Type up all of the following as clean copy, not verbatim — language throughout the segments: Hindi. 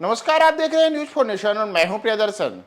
नमस्कार, आप देख रहे हैं न्यूज फॉर नेशन और मैं हूं प्रियदर्शन।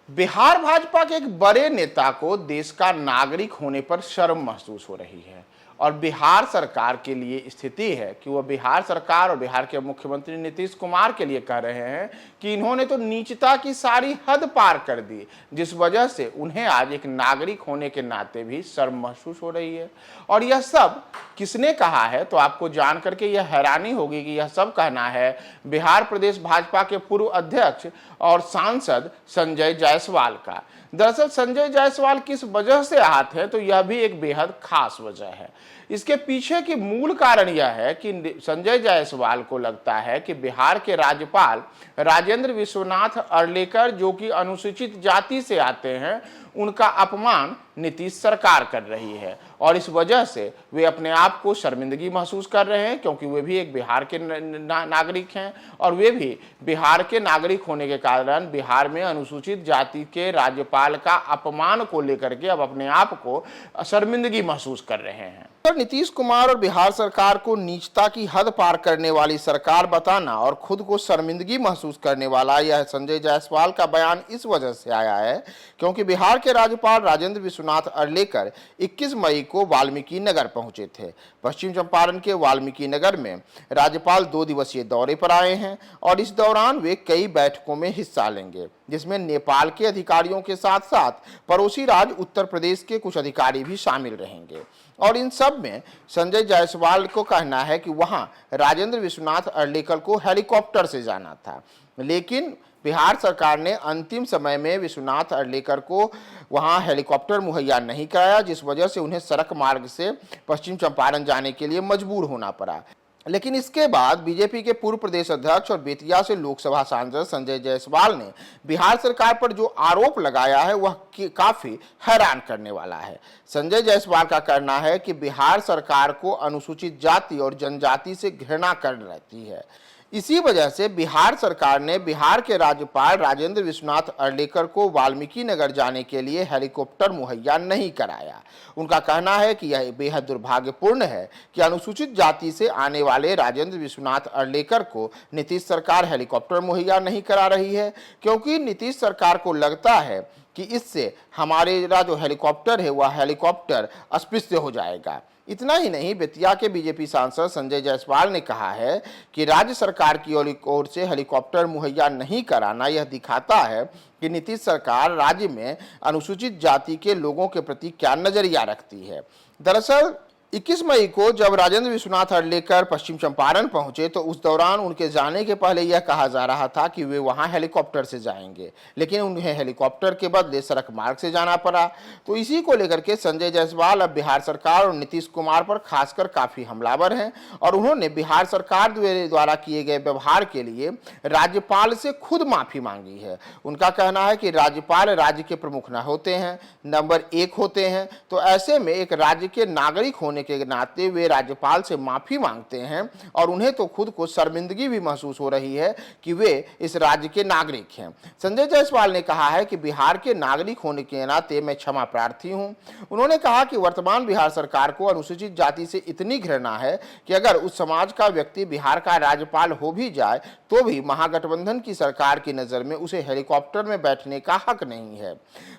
बिहार भाजपा के एक बड़े नेता को देश का नागरिक होने पर शर्म महसूस हो रही है और बिहार सरकार के लिए स्थिति है कि वह बिहार सरकार और बिहार के मुख्यमंत्री नीतीश कुमार के लिए कह रहे हैं कि इन्होंने तो नीचता की सारी हद पार कर दी, जिस वजह से उन्हें आज एक नागरिक होने के नाते भी शर्म महसूस हो रही है। और यह सब किसने कहा है, तो आपको जान करके यह हैरानी होगी कि यह सब कहना है बिहार प्रदेश भाजपा के पूर्व अध्यक्ष और सांसद संजय जायसवाल का। दरअसल संजय जायसवाल किस वजह से आहत है, तो यह भी एक बेहद खास वजह है। इसके पीछे की मूल कारण यह है कि संजय जायसवाल को लगता है कि बिहार के राज्यपाल राजेंद्र विश्वनाथ अर्लेकर, जो कि अनुसूचित जाति से आते हैं, उनका अपमान नीतीश सरकार कर रही है और इस वजह से वे अपने आप को शर्मिंदगी महसूस कर रहे हैं, क्योंकि वे भी एक बिहार के नागरिक हैं और वे भी बिहार के नागरिक होने के कारण बिहार में अनुसूचित जाति के राज्यपाल का अपमान को लेकर के अब अपने आप को शर्मिंदगी महसूस कर रहे हैं। नीतीश कुमार और बिहार सरकार को नीचता की हद पार करने वाली सरकार बताना और खुद को शर्मिंदगी महसूस करने वाला यह संजय जायसवाल का बयान इस वजह से आया है क्योंकि बिहार के राज्यपाल राजेंद्र विश्वनाथ अर्लेकर 21 मई को वाल्मीकि नगर पहुंचे थे। पश्चिम चंपारण के वाल्मीकि नगर में राज्यपाल 2 दिवसीय दौरे पर आए हैं और इस दौरान वे कई बैठकों में हिस्सा लेंगे, जिसमें नेपाल के अधिकारियों के साथ साथ पड़ोसी राज्य उत्तर प्रदेश के कुछ अधिकारी भी शामिल रहेंगे। और इन सब में संजय जायसवाल को कहना है कि वहां राजेंद्र विश्वनाथ अर्लेकर को हेलीकॉप्टर से जाना था, लेकिन बिहार सरकार ने अंतिम समय में विश्वनाथ अर्लेकर को वहां हेलीकॉप्टर मुहैया नहीं कराया, जिस वजह से उन्हें सड़क मार्ग से पश्चिम चंपारण जाने के लिए मजबूर होना पड़ा। लेकिन इसके बाद बीजेपी के पूर्व प्रदेश अध्यक्ष और बेतिया से लोकसभा सांसद संजय जायसवाल ने बिहार सरकार पर जो आरोप लगाया है वह काफी हैरान करने वाला है। संजय जायसवाल का कहना है कि बिहार सरकार को अनुसूचित जाति और जनजाति से घृणा कर रहती है। इसी वजह से बिहार सरकार ने बिहार के राज्यपाल राजेंद्र विश्वनाथ अर्लेकर को वाल्मीकि नगर जाने के लिए हेलीकॉप्टर मुहैया नहीं कराया। उनका कहना है कि यह बेहद दुर्भाग्यपूर्ण है कि अनुसूचित जाति से आने वाले राजेंद्र विश्वनाथ अर्लेकर को नीतीश सरकार हेलीकॉप्टर मुहैया नहीं करा रही है, क्योंकि नीतीश सरकार को लगता है कि इससे हमारे जो हेलीकॉप्टर है वह हेलीकॉप्टर अस्पृश्य हो जाएगा। इतना ही नहीं, बेतिया के बीजेपी सांसद संजय जायसवाल ने कहा है कि राज्य सरकार की ओर से हेलीकॉप्टर मुहैया नहीं कराना यह दिखाता है कि नीतीश सरकार राज्य में अनुसूचित जाति के लोगों के प्रति क्या नजरिया रखती है। दरअसल 21 मई को जब राजेंद्र विश्वनाथ अर्लेकर पश्चिम चंपारण पहुंचे तो उस दौरान उनके जाने के पहले यह कहा जा रहा था कि वे वहां हेलीकॉप्टर से जाएंगे, लेकिन उन्हें हेलीकॉप्टर के बदले सड़क मार्ग से जाना पड़ा। तो इसी को लेकर के संजय जायसवाल अब बिहार सरकार और नीतीश कुमार पर खासकर काफी हमलावर हैं और उन्होंने बिहार सरकार द्वारा किए गए व्यवहार के लिए राज्यपाल से खुद माफी मांगी है। उनका कहना है कि राज्यपाल राज्य के प्रमुख न होते हैं, नंबर 1 होते हैं, तो ऐसे में एक राज्य के नागरिक होने के नाते वे राज्यपाल से माफी मांगते हैं और उन्हें तो खुद को शर्मिंदगी भी महसूस हो रही है कि वे इस राज्य के नागरिक हैं। संजय जायसवाल ने कहा है कि बिहार के नागरिक होने के नाते मैं क्षमा प्रार्थी हूं। उन्होंने कहा कि वर्तमान बिहार सरकार को अनुसूचित जाति से इतनी घृणा है कि अगर उस समाज का व्यक्ति बिहार का राज्यपाल हो भी जाए तो भी महागठबंधन की सरकार की नजर में उसे हेलीकॉप्टर में बैठने का हक नहीं है।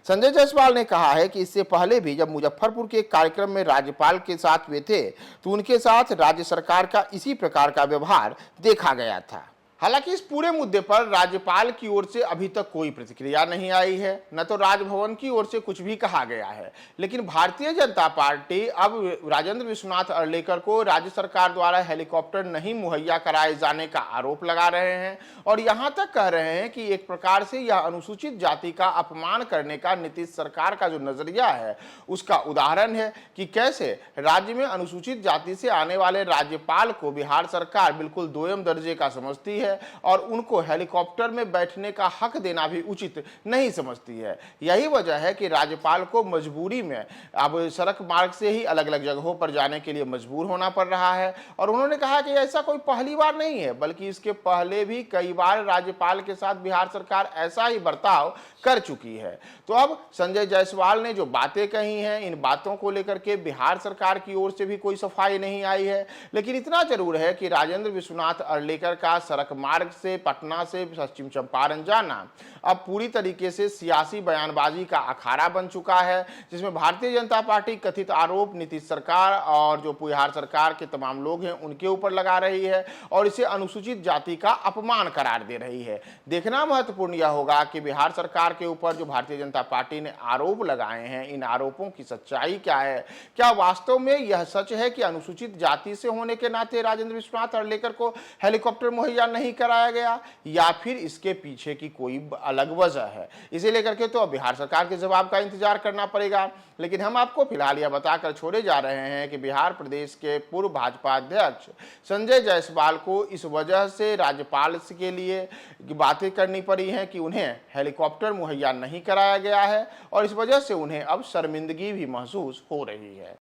संजय जायसवाल ने कहा है कि इससे पहले भी जब मुजफ्फरपुर के एक कार्यक्रम में राज्यपाल के साथ वे थे तो उनके साथ राज्य सरकार का इसी प्रकार का व्यवहार देखा गया था। हालांकि इस पूरे मुद्दे पर राज्यपाल की ओर से अभी तक कोई प्रतिक्रिया नहीं आई है, न तो राजभवन की ओर से कुछ भी कहा गया है। लेकिन भारतीय जनता पार्टी अब राजेंद्र विश्वनाथ अर्लेकर को राज्य सरकार द्वारा हेलीकॉप्टर नहीं मुहैया कराए जाने का आरोप लगा रहे हैं और यहां तक कह रहे हैं कि एक प्रकार से यह अनुसूचित जाति का अपमान करने का नीतीश सरकार का जो नजरिया है उसका उदाहरण है कि कैसे राज्य में अनुसूचित जाति से आने वाले राज्यपाल को बिहार सरकार बिल्कुल दोयम दर्जे का समझती है और उनको हेलीकॉप्टर में बैठने का हक देना भी उचित नहीं समझती है। यही वजह है कि राज्यपाल को मजबूरी में अब सड़क मार्ग से ही अलग अलग जगहों पर जाने के लिए मजबूर होना पड़ रहा है और उन्होंने कहा कि ऐसा कोई पहली बार नहीं है, बल्कि इसके पहले भी कई बार राज्यपाल के साथ बिहार सरकार ऐसा ही बर्ताव कर चुकी है। तो अब संजय जायसवाल ने जो बातें कही हैं, इन बातों को लेकर के बिहार सरकार की ओर से भी कोई सफाई नहीं आई है, लेकिन इतना जरूर है कि राजेंद्र विश्वनाथ अर्लेकर का सड़क मार्ग से पटना से पश्चिम चंपारण जाना अब पूरी तरीके से सियासी बयानबाजी का अखाड़ा बन चुका है, जिसमें भारतीय जनता पार्टी कथित आरोप नीतीश सरकार और जो बिहार सरकार के तमाम लोग हैं उनके ऊपर लगा रही है और इसे अनुसूचित जाति का अपमान करार दे रही है। देखना महत्वपूर्ण यह होगा कि बिहार सरकार के ऊपर जो भारतीय जनता पार्टी ने आरोप लगाए हैं, इन आरोपों की सच्चाई क्या है। क्या वास्तव में यह सच है कि अनुसूचित जाति से होने के नाते राजेंद्र विश्वनाथ अर्लेकर को हेलीकॉप्टर मुहैया नहीं कराया गया, या फिर इसके पीछे की कोई अलग वजह है। इसे लेकर के तो अब बिहार सरकार के जवाब का इंतजार करना पड़ेगा। लेकिन हम आपको फिलहाल यह बताकर छोड़े जा रहे हैं कि बिहार प्रदेश के पूर्व भाजपा अध्यक्ष संजय जायसवाल को इस वजह से राज्यपाल के लिए बातें करनी पड़ी हैं कि उन्हें हेलीकॉप्टर मुहैया नहीं कराया गया है और इस वजह से उन्हें अब शर्मिंदगी भी महसूस हो रही है।